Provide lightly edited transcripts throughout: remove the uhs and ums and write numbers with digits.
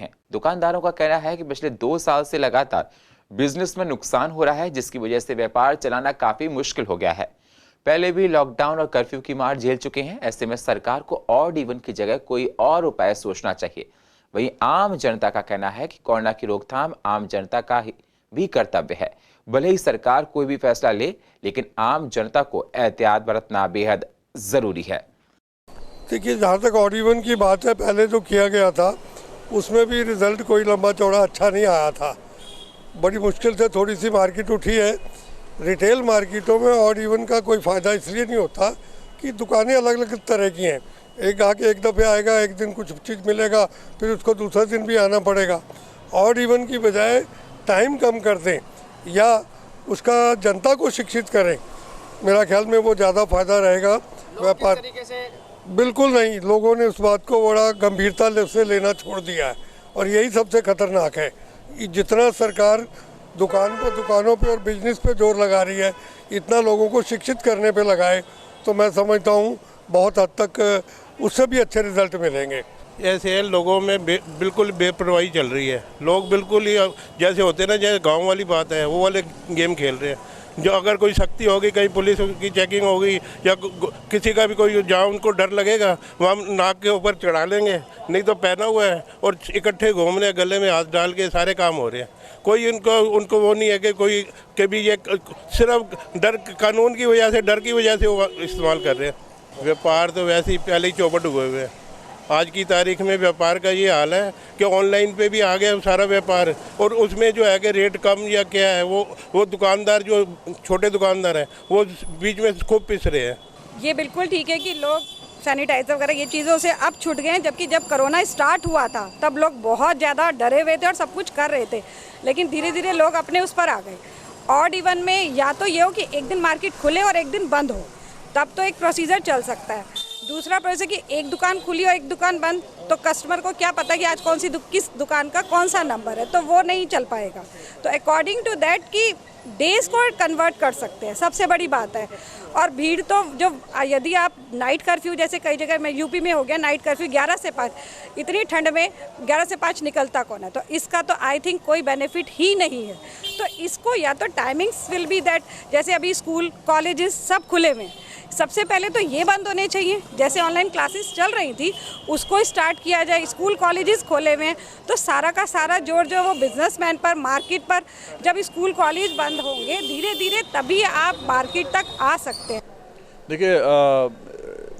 हैं। दुकानदारों का कहना है कि पिछले 2 साल से लगातार बिजनेस में नुकसान हो रहा है, जिसकी वजह से व्यापार चलाना काफी मुश्किल हो गया है। पहले भी लॉकडाउन और कर्फ्यू की मार झेल चुके हैं। ऐसे में सरकार को ऑड इवन की जगह कोई और उपाय सोचना चाहिए। वहीं आम जनता का कहना है कि कोरोना की रोकथाम आम जनता का भी कर्तव्य है। भले ही सरकार कोई भी फैसला ले, लेकिन आम जनता को एहतियात बरतना बेहद जरूरी है। देखिए, जहाँ तक ऑड इवन की बात है, पहले जो किया गया था उसमें भी रिजल्ट कोई लंबा चौड़ा अच्छा नहीं आया था। बड़ी मुश्किल से थोड़ी सी मार्केट उठी है। रिटेल मार्केटों में ऑड इवन का कोई फ़ायदा इसलिए नहीं होता कि दुकानें अलग अलग तरह की हैं। एक ग्राहक एक दफ़े आएगा, एक दिन कुछ चीज़ मिलेगा, फिर उसको दूसरे दिन भी आना पड़ेगा। ऑड इवन की बजाय टाइम कम कर दें या उसका जनता को शिक्षित करें, मेरा ख्याल में वो ज़्यादा फ़ायदा रहेगा। व्यापार बिल्कुल नहीं, लोगों ने उस बात को बड़ा गंभीरता से लेना छोड़ दिया है और यही सबसे खतरनाक है। जितना सरकार दुकानों पे और बिजनेस पे जोर लगा रही है, इतना लोगों को शिक्षित करने पे लगाए तो मैं समझता हूँ बहुत हद तक उससे भी अच्छे रिजल्ट मिलेंगे। ऐसे लोगों में बिल्कुल बेपरवाही चल रही है। लोग बिल्कुल ही जैसे होते ना, जैसे गांव वाली बात है, वो वाले गेम खेल रहे हैं। जो अगर कोई सख्ती होगी, कहीं पुलिस की चेकिंग होगी या किसी का भी कोई जहाँ उनको डर लगेगा वहाँ नाक के ऊपर चढ़ा लेंगे, नहीं तो पहना हुआ है और इकट्ठे घूम रहे हैं, गले में हाथ डाल के सारे काम हो रहे हैं। कोई उनको वो नहीं है कि कोई कभी ये सिर्फ डर, कानून की वजह से, डर की वजह से वो इस्तेमाल कर रहे हैं। व्यापार तो वैसे ही पहले ही चौपट हुए हुए हैं। आज की तारीख में व्यापार का ये हाल है कि ऑनलाइन पे भी आ गया सारा व्यापार, और उसमें जो है कि रेट कम या क्या है, वो दुकानदार जो छोटे दुकानदार हैं वो बीच में खूब पिस रहे हैं। ये बिल्कुल ठीक है कि लोग सैनिटाइजर वगैरह ये चीज़ों से अब छूट गए हैं, जबकि जब कोरोना स्टार्ट हुआ था तब लोग बहुत ज़्यादा डरे हुए थे और सब कुछ कर रहे थे, लेकिन धीरे धीरे लोग अपने उस पर आ गए। ऑड इवन में या तो ये हो कि एक दिन मार्केट खुले और एक दिन बंद हो, तब तो एक प्रोसीजर चल सकता है। दूसरा प्रोसेस कि एक दुकान खुली और एक दुकान बंद, तो कस्टमर को क्या पता कि आज कौन सी किस दुकान का कौन सा नंबर है, तो वो नहीं चल पाएगा। तो अकॉर्डिंग टू दैट कि डेज को कन्वर्ट कर सकते हैं, सबसे बड़ी बात है। और भीड़ तो जो यदि आप नाइट कर्फ्यू, जैसे कई जगह में यूपी में हो गया नाइट कर्फ्यू 11 से 5, इतनी ठंड में 11 से 5 निकलता कौन है, तो इसका तो आई थिंक कोई बेनिफिट ही नहीं है। तो इसको या तो टाइमिंग्स विल बी दैट, जैसे अभी स्कूल कॉलेजेस सब खुले हुए, सबसे पहले तो ये बंद होने चाहिए। जैसे ऑनलाइन क्लासेस चल रही थी उसको स्टार्ट किया जाए, स्कूल कॉलेजेस खोले हुए हैं, तो सारा का सारा जोर जो वो बिजनेसमैन पर, मार्केट पर, जब स्कूल कॉलेज बंद होंगे धीरे धीरे तभी आप मार्केट तक आ सकते हैं। देखिए,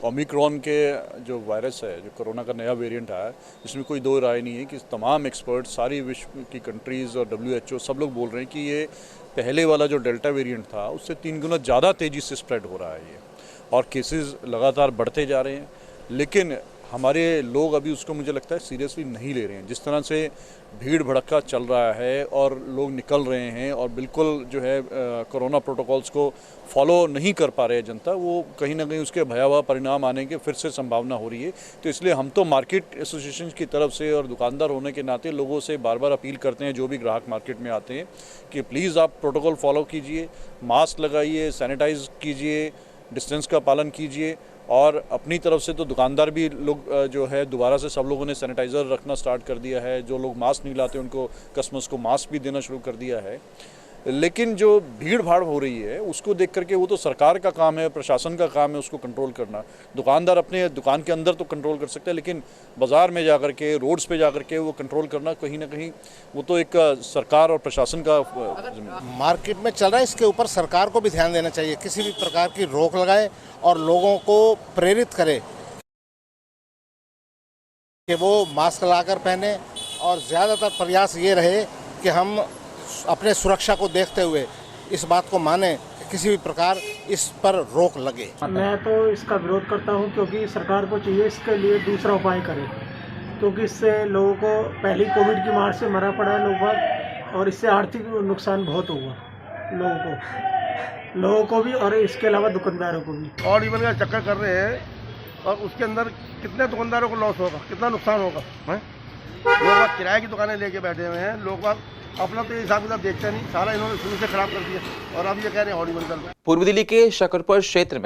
ओमिक्रॉन के जो वायरस है, जो कोरोना का नया वेरिएंट आया है, इसमें कोई दो राय नहीं है कि तमाम एक्सपर्ट, सारी विश्व की कंट्रीज़ और WHO सब लोग बोल रहे हैं कि ये पहले वाला जो डेल्टा वेरिएंट था उससे 3 गुना ज़्यादा तेज़ी से स्प्रेड हो रहा है ये, और केसेस लगातार बढ़ते जा रहे हैं। लेकिन हमारे लोग अभी उसको मुझे लगता है सीरियसली नहीं ले रहे हैं। जिस तरह से भीड़ भड़का चल रहा है और लोग निकल रहे हैं और बिल्कुल जो है कोरोना प्रोटोकॉल्स को फॉलो नहीं कर पा रहे हैं जनता, वो कहीं ना कहीं उसके भयावह परिणाम आने की फिर से संभावना हो रही है। तो इसलिए हम तो मार्केट एसोसिएशन की तरफ से और दुकानदार होने के नाते लोगों से बार बार अपील करते हैं, जो भी ग्राहक मार्केट में आते हैं, कि प्लीज़ आप प्रोटोकॉल फॉलो कीजिए, मास्क लगाइए, सैनिटाइज कीजिए, डिस्टेंस का पालन कीजिए। और अपनी तरफ से तो दुकानदार भी लोग जो है दोबारा से सब लोगों ने सैनिटाइज़र रखना स्टार्ट कर दिया है। जो लोग मास्क नहीं लाते उनको, कस्टमर्स को मास्क भी देना शुरू कर दिया है। लेकिन जो भीड़ भाड़ हो रही है उसको देख करके, वो तो सरकार का काम है, प्रशासन का काम है उसको कंट्रोल करना। दुकानदार अपने दुकान के अंदर तो कंट्रोल कर सकते हैं, लेकिन बाज़ार में जाकर के, रोड्स पे जाकर के वो कंट्रोल करना कहीं ना कहीं वो तो एक सरकार और प्रशासन का मार्केट में चल रहा है। इसके ऊपर सरकार को भी ध्यान देना चाहिए, किसी भी प्रकार की रोक लगाए और लोगों को प्रेरित करे कि वो मास्क लगाकर पहने, और ज़्यादातर प्रयास ये रहे कि हम अपने सुरक्षा को देखते हुए इस बात को माने कि किसी भी प्रकार इस पर रोक लगे। मैं तो इसका विरोध करता हूं, क्योंकि सरकार को चाहिए इसके लिए दूसरा उपाय करे, क्योंकि इससे लोगों को पहले कोविड की मार से मरा पड़ा है लोग, और इससे आर्थिक नुकसान बहुत हुआ लोगों को भी और इसके अलावा दुकानदारों को भी। ऑड इवन का चक्कर कर रहे हैं और उसके अंदर कितने दुकानदारों को लॉस होगा, कितना नुकसान होगा। लोग किराए की दुकानें लेके बैठे हुए हैं, लोग अपना तो हिसाब किताब देखते नहीं, सारा इन्होंने शुरू से खराब कर दिया और अब ये कह रहे हैं ऑड इवन। पूर्व दिल्ली के शकरपुर क्षेत्र में